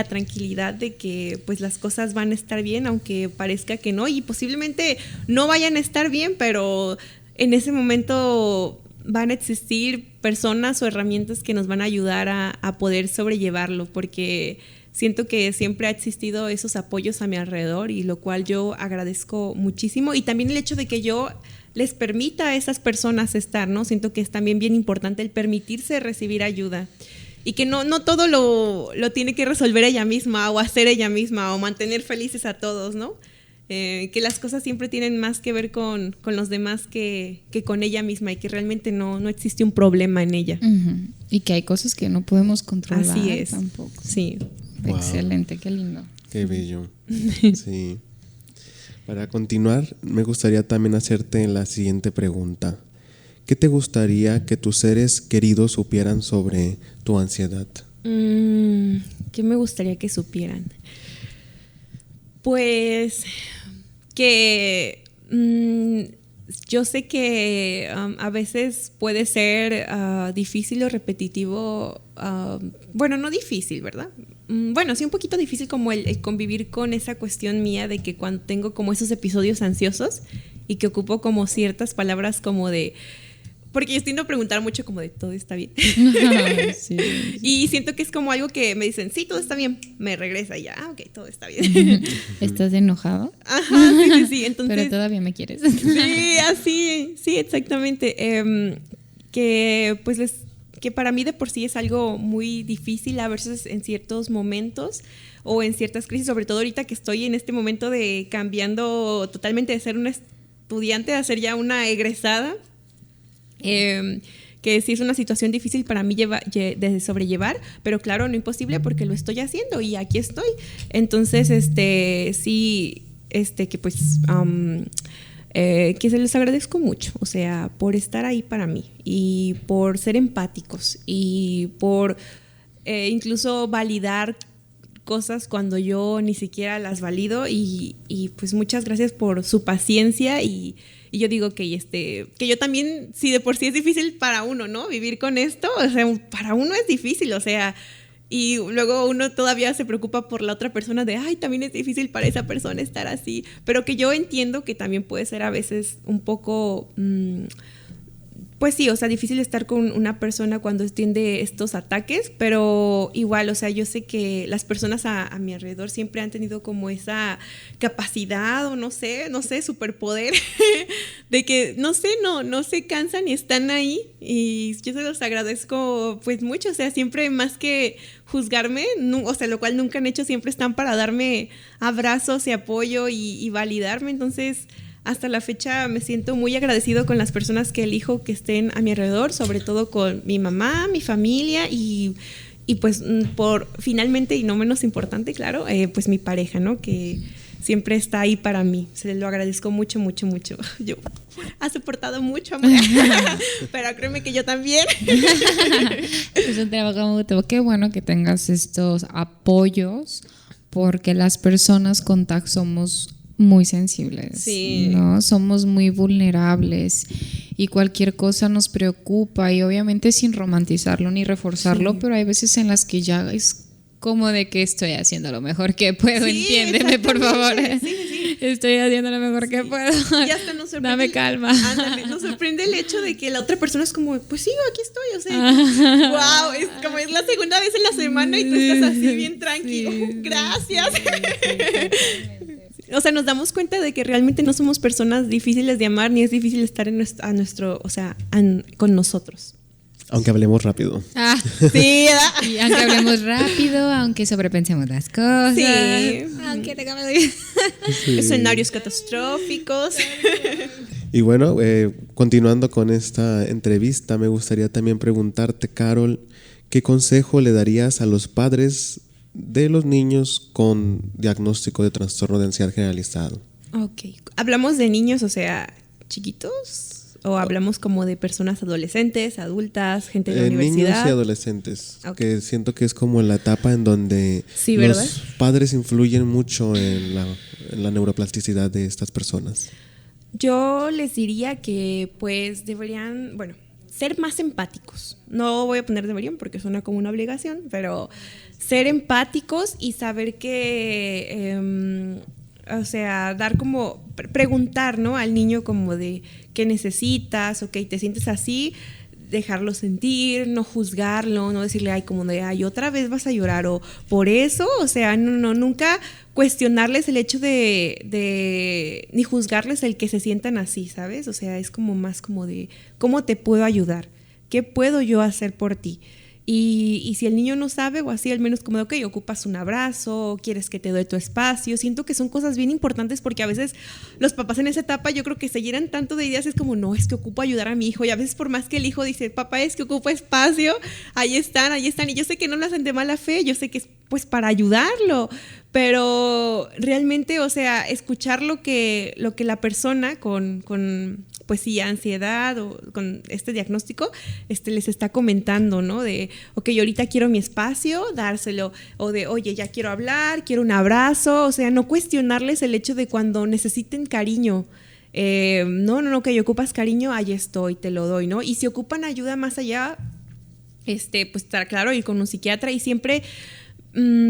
E: tranquilidad de que pues las cosas van a estar bien, aunque parezca que no, y posiblemente no vayan a estar bien, pero en ese momento van a existir personas o herramientas que nos van a ayudar a poder sobrellevarlo, porque siento que siempre ha existido esos apoyos a mi alrededor, y lo cual yo agradezco muchísimo, y también el hecho de que yo les permita a esas personas estar, ¿no? Siento que es también bien importante el permitirse recibir ayuda. Y que no todo lo tiene que resolver ella misma o hacer ella misma o mantener felices a todos, ¿no? Que las cosas siempre tienen más que ver con los demás que con ella misma, y que realmente no existe un problema en ella.
D: Uh-huh. Y que hay cosas que no podemos controlar.
E: Así es.
D: Tampoco.
E: Sí.
C: Wow.
D: Excelente, qué lindo.
C: Qué bello. Sí. Para continuar, me gustaría también hacerte la siguiente pregunta. ¿Qué te gustaría que tus seres queridos supieran sobre tu ansiedad?
E: ¿Qué me gustaría que supieran? Pues que yo sé que a veces puede ser difícil o repetitivo, bueno, no difícil, ¿verdad? Bueno, sí, un poquito difícil como el convivir con esa cuestión mía de que cuando tengo como esos episodios ansiosos y que ocupo como ciertas palabras como de... Porque yo tiendo a preguntar mucho como de todo está bien.
D: Sí.
E: Y siento que es como algo que me dicen, sí, todo está bien. Me regresa y ya, ok, todo está bien.
D: ¿Estás enojado?
E: Ajá, sí. Entonces,
D: pero todavía me quieres.
E: Sí, así, sí, exactamente. Que para mí de por sí es algo muy difícil a veces en ciertos momentos o en ciertas crisis, sobre todo ahorita que estoy en este momento de cambiando totalmente de ser una estudiante a ser ya una egresada. Que sí es una situación difícil para mí de sobrellevar, pero claro, no imposible porque lo estoy haciendo y aquí estoy. Entonces, sí, que pues, que se les agradezco mucho, o sea, por estar ahí para mí y por ser empáticos y por incluso validar cosas cuando yo ni siquiera las valido y pues muchas gracias por su paciencia y yo digo que yo también, si de por sí es difícil para uno, ¿no? Vivir con esto, o sea, para uno es difícil, o sea, y luego uno todavía se preocupa por la otra persona de, ay, también es difícil para esa persona estar así, pero que yo entiendo que también puede ser a veces un poco... Pues sí, o sea, difícil estar con una persona cuando tiene estos ataques, pero igual, o sea, yo sé que las personas a mi alrededor siempre han tenido como esa capacidad o no sé, superpoder de que, no se cansan y están ahí y yo se los agradezco pues mucho, o sea, siempre más que juzgarme, o sea, lo cual nunca han hecho, siempre están para darme abrazos y apoyo y validarme, entonces... Hasta la fecha me siento muy agradecido con las personas que elijo que estén a mi alrededor, sobre todo con mi mamá, mi familia y pues por finalmente y no menos importante, claro, pues mi pareja, ¿no? Que siempre está ahí para mí. Se lo agradezco mucho, mucho, mucho. Yo ha soportado mucho, amor. Pero créeme que yo también.
D: Es un trabajo mutuo. Qué bueno que tengas estos apoyos, porque las personas con TAC somos muy sensibles,
E: sí,
D: ¿no? Somos muy vulnerables y cualquier cosa nos preocupa y obviamente sin romantizarlo ni reforzarlo, sí. Pero hay veces en las que ya es como de que estoy haciendo lo mejor que puedo, sí, entiéndeme por favor, sí. Estoy haciendo lo mejor que puedo,
E: y hasta nos sorprende,
D: dame calma.
E: Ándale, nos sorprende el hecho de que la otra persona es como, pues sí, aquí estoy, o sea, wow, es como es la segunda vez en la semana y tú estás así bien tranquilo, sí, gracias. Sí, o sea, nos damos cuenta de que realmente no somos personas difíciles de amar, ni es difícil estar con nosotros.
C: Aunque hablemos rápido.
E: Sí,
D: y aunque hablemos rápido, aunque sobrepensemos las cosas.
E: Sí.
D: Aunque tengamos
E: escenarios catastróficos.
C: Y bueno, continuando con esta entrevista, me gustaría también preguntarte, Carol, ¿qué consejo le darías a los padres de los niños con diagnóstico de trastorno de ansiedad generalizado?
E: Ok. ¿Hablamos de niños, o sea, chiquitos? ¿O hablamos como de personas adolescentes, adultas, gente de la universidad?
C: Niños y adolescentes,
E: Okay.
C: que siento que es como la etapa en donde
E: Sí, ¿verdad?
C: los padres influyen mucho en la neuroplasticidad de estas personas.
E: Yo les diría que pues deberían, bueno, ser más empáticos. No voy a poner deberían porque suena como una obligación, pero ser empáticos y saber que, o sea, dar como, preguntar, ¿no? Al niño como de qué necesitas, ok, te sientes así, dejarlo sentir, no juzgarlo, no decirle, ay, como de, ay, otra vez vas a llorar, o por eso, o sea, no, nunca cuestionarles el hecho de ni juzgarles el que se sientan así, ¿sabes? O sea, es como más como de, ¿cómo te puedo ayudar? ¿Qué puedo yo hacer por ti? Y si el niño no sabe o así, al menos como de, ok, ocupas un abrazo, quieres que te dé tu espacio. Siento que son cosas bien importantes porque a veces los papás en esa etapa yo creo que se llenan tanto de ideas, es como, no, es que ocupo ayudar a mi hijo. Y a veces por más que el hijo dice, papá, es que ocupo espacio, ahí están. Y yo sé que no lo hacen de mala fe, yo sé que es pues para ayudarlo. Pero realmente, o sea, escuchar lo que la persona con pues sí, ansiedad o con este diagnóstico, les está comentando, ¿no? De, ok, ahorita quiero mi espacio, dárselo, o de, oye, ya quiero hablar, quiero un abrazo, o sea, no cuestionarles el hecho de cuando necesiten cariño. No, que ocupas cariño, ahí estoy, te lo doy, ¿no? Y si ocupan ayuda más allá, pues está claro, ir con un psiquiatra y siempre...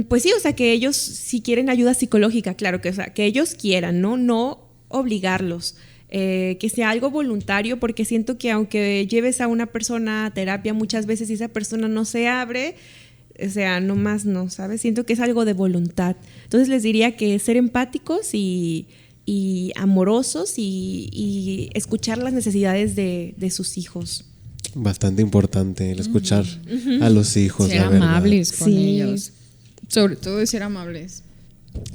E: Pues sí, o sea, que ellos si quieren ayuda psicológica, claro, que, o sea, que ellos quieran, no obligarlos. Que sea algo voluntario, porque siento que aunque lleves a una persona a terapia muchas veces y esa persona no se abre, o sea, nomás no, ¿sabes? Siento que es algo de voluntad. Entonces les diría que ser empáticos y amorosos y escuchar las necesidades de sus hijos.
C: Bastante importante el escuchar a los hijos,
D: ser
C: la verdad.
D: amables con ellos. Sobre todo de ser amables.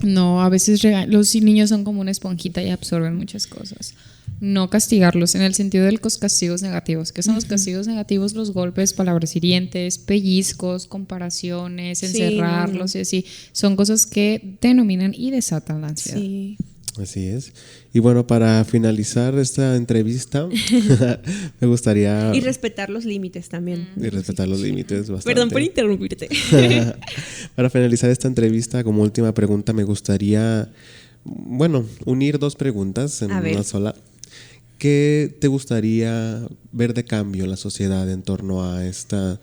D: No, a veces los niños son como una esponjita y absorben muchas cosas. No castigarlos en el sentido de los castigos negativos. ¿Qué son los castigos negativos? Los golpes, palabras hirientes, pellizcos, comparaciones, encerrarlos y así. Son cosas que denominan y desatan la ansiedad.
E: Sí.
C: Así es. Y bueno, para finalizar esta entrevista, me gustaría...
E: Y respetar los límites también.
C: Y respetar los límites bastante.
E: Perdón por interrumpirte.
C: Para finalizar esta entrevista, como última pregunta, me gustaría, bueno, unir dos preguntas en una sola. ¿Qué te gustaría ver de cambio en la sociedad en torno a esta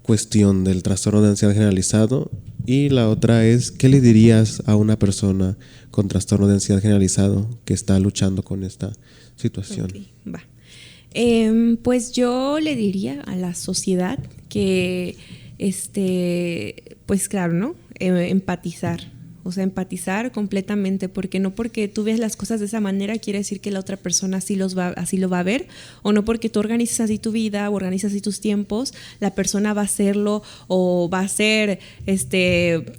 C: cuestión del trastorno de ansiedad generalizado? Y la otra es, ¿qué le dirías a una persona con trastorno de ansiedad generalizado que está luchando con esta situación?
E: Okay, va. Pues yo le diría a la sociedad que, pues claro, ¿no? Empatizar. O sea, empatizar completamente, porque no porque tú ves las cosas de esa manera quiere decir que la otra persona así lo va a ver, o no porque tú organizas así tu vida o organizas así tus tiempos, la persona va a hacerlo o va a ser,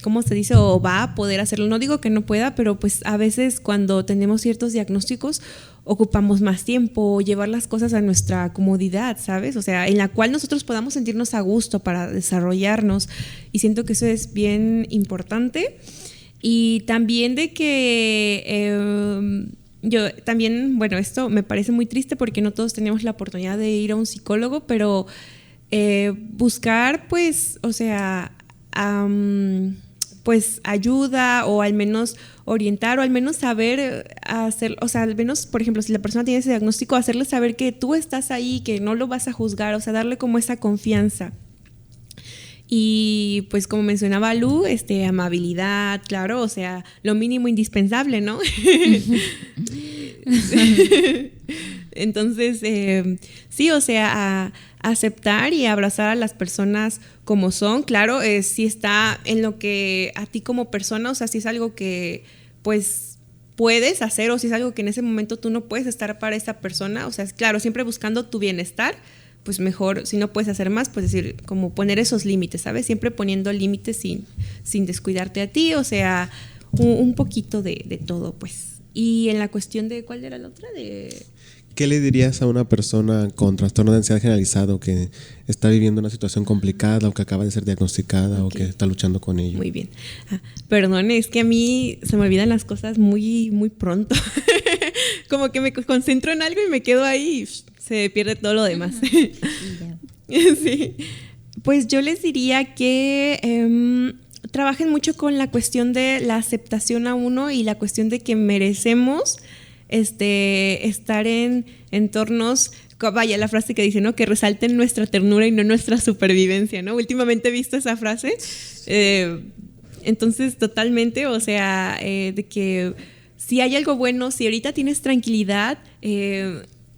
E: ¿cómo se dice? O va a poder hacerlo. No digo que no pueda, pero pues a veces cuando tenemos ciertos diagnósticos ocupamos más tiempo, llevar las cosas a nuestra comodidad, ¿sabes? O sea, en la cual nosotros podamos sentirnos a gusto para desarrollarnos, y siento que eso es bien importante. Y también de que yo también, bueno, esto me parece muy triste porque no todos tenemos la oportunidad de ir a un psicólogo, pero buscar, pues, o sea, pues ayuda, o al menos orientar, o al menos saber hacer, o sea, al menos, por ejemplo, si la persona tiene ese diagnóstico, hacerle saber que tú estás ahí, que no lo vas a juzgar, o sea, darle como esa confianza. Y pues como mencionaba Lu, amabilidad, claro, o sea, lo mínimo indispensable, ¿no? Entonces, sí, o sea, a aceptar y abrazar a las personas como son, claro, si está en lo que a ti como persona, o sea, si es algo que pues puedes hacer, o si es algo que en ese momento tú no puedes estar para esa persona, o sea, claro, siempre buscando tu bienestar, pues mejor, si no puedes hacer más, pues decir, como poner esos límites, ¿sabes? Siempre poniendo límites sin descuidarte a ti, o sea, un poquito de todo, pues. Y en la cuestión de, ¿cuál era la otra?
C: ¿Qué le dirías a una persona con trastorno de ansiedad generalizado que está viviendo una situación complicada o que acaba de ser diagnosticada o que está luchando con ello?
E: Muy bien. Perdón, es que a mí se me olvidan las cosas muy, muy pronto. Como que me concentro en algo y me quedo ahí y se pierde todo lo demás. Sí. Pues yo les diría que trabajen mucho con la cuestión de la aceptación a uno y la cuestión de que merecemos estar en entornos, vaya, la frase que dice, ¿no? Que resalten nuestra ternura y no nuestra supervivencia, ¿no? Últimamente he visto esa frase. Entonces, totalmente, o sea, de que si hay algo bueno, si ahorita tienes tranquilidad,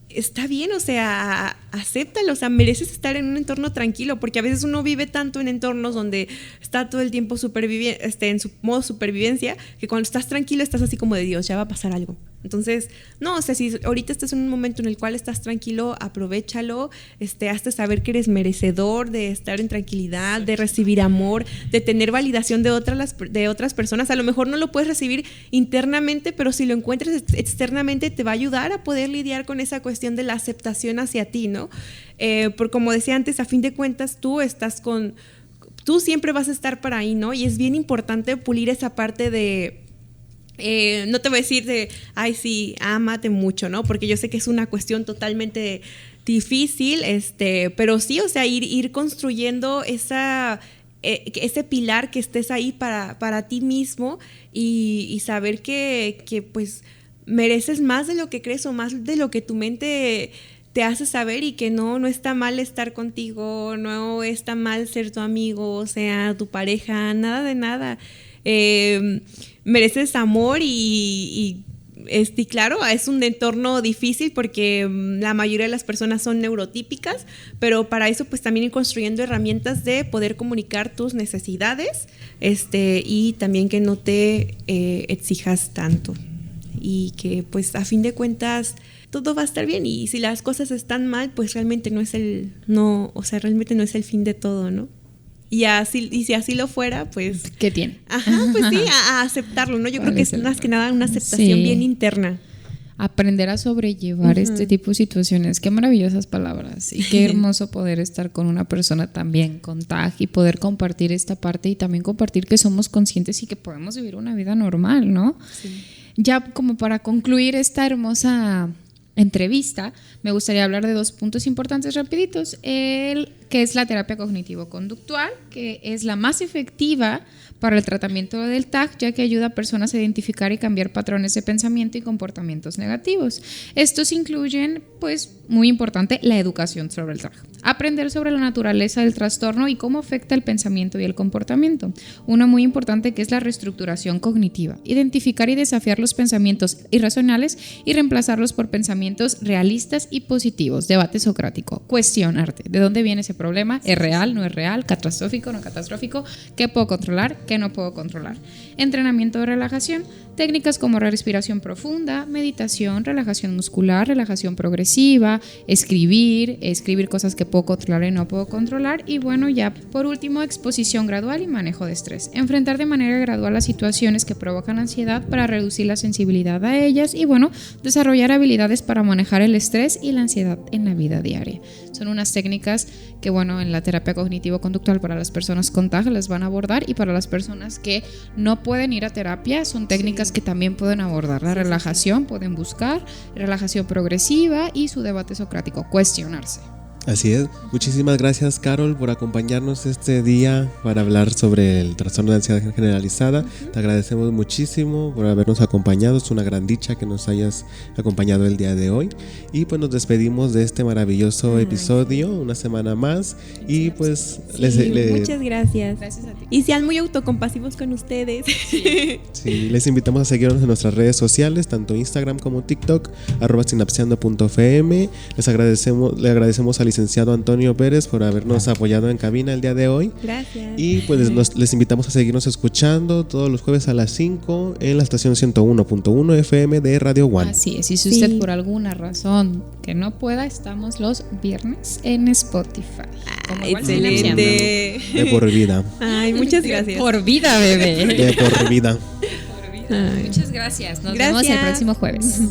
E: está bien, o sea, acéptalo, o sea, mereces estar en un entorno tranquilo, porque a veces uno vive tanto en entornos donde está todo el tiempo en su modo supervivencia, que cuando estás tranquilo estás así como de Dios, ya va a pasar algo. Entonces, no, o sea, si ahorita estás en un momento en el cual estás tranquilo, aprovéchalo, hazte saber que eres merecedor de estar en tranquilidad, de recibir amor, de tener validación de otras personas. A lo mejor no lo puedes recibir internamente, pero si lo encuentras externamente te va a ayudar a poder lidiar con esa cuestión de la aceptación hacia ti, ¿no? Porque como decía antes, a fin de cuentas tú siempre vas a estar para ahí, ¿no? Y es bien importante pulir esa parte de... no te voy a decir de, ay, sí, ámate mucho, ¿no? Porque yo sé que es una cuestión totalmente difícil, pero sí, o sea, ir construyendo ese pilar que estés ahí para ti mismo y saber que pues mereces más de lo que crees o más de lo que tu mente te hace saber y que no está mal estar contigo, no está mal ser tu amigo, o sea, tu pareja, nada de nada. Mereces amor y claro, es un entorno difícil porque la mayoría de las personas son neurotípicas, pero para eso pues también ir construyendo herramientas de poder comunicar tus necesidades y también que no te exijas tanto y que pues a fin de cuentas todo va a estar bien, y si las cosas están mal pues realmente no es el fin de todo, ¿no? Y si así lo fuera, pues...
D: ¿Qué tiene?
E: Ajá, pues sí, a aceptarlo, ¿no? Yo creo que es más que nada una aceptación bien interna.
D: Aprender a sobrellevar este tipo de situaciones. Qué maravillosas palabras. Y qué hermoso poder estar con una persona también con TAG y poder compartir esta parte y también compartir que somos conscientes y que podemos vivir una vida normal, ¿no? Sí. Ya como para concluir esta hermosa entrevista, me gustaría hablar de 2 puntos importantes rapiditos. Que es la terapia cognitivo-conductual, que es la más efectiva para el tratamiento del TAG, ya que ayuda a personas a identificar y cambiar patrones de pensamiento y comportamientos negativos. Estos incluyen, pues, muy importante, la educación sobre el TAG. Aprender sobre la naturaleza del trastorno y cómo afecta el pensamiento y el comportamiento. Uno muy importante que es la reestructuración cognitiva. Identificar y desafiar los pensamientos irracionales y reemplazarlos por pensamientos realistas y positivos. Debate socrático. Cuestionarte. ¿De dónde viene ese problema? ¿Es real? ¿No es real? ¿Catastrófico? ¿No catastrófico? ¿Qué puedo controlar? ¿Qué no puedo controlar? Entrenamiento de relajación. Técnicas como respiración profunda, meditación, relajación muscular, relajación progresiva, escribir cosas que puedo controlar y no puedo controlar. Y bueno, ya por último, exposición gradual y manejo de estrés. Enfrentar de manera gradual las situaciones que provocan ansiedad para reducir la sensibilidad a ellas y bueno, desarrollar habilidades para manejar el estrés y la ansiedad en la vida diaria. Son unas técnicas que bueno, en la terapia cognitivo-conductual para las personas con TAG les van a abordar, y para las personas que no pueden ir a terapia son técnicas que también pueden abordar. La relajación, pueden buscar relajación progresiva y su debate socrático, cuestionarse.
C: Así es. Muchísimas gracias, Carol, por acompañarnos este día para hablar sobre el trastorno de ansiedad generalizada. Te agradecemos muchísimo por habernos acompañado. Es una gran dicha que nos hayas acompañado el día de hoy. Y pues nos despedimos de este maravilloso episodio una semana más. Y pues
E: muchas gracias. Gracias a ti. Y sean muy autocompasivos con ustedes.
C: Sí, les invitamos a seguirnos en nuestras redes sociales, tanto Instagram como TikTok, @sinapseando.fm. Le agradecemos al licenciado Antonio Pérez por habernos apoyado en cabina el día de hoy.
E: Gracias.
C: Y pues les invitamos a seguirnos escuchando todos los jueves a las 5 en la estación 101.1 FM de Radio One.
D: Así es, y si usted por alguna razón que no pueda, estamos los viernes en Spotify.
E: Excelente.
C: De por vida.
E: Ay, muchas gracias.
D: Por vida, bebé.
C: De por vida.
D: Muchas gracias. Nos vemos el próximo jueves.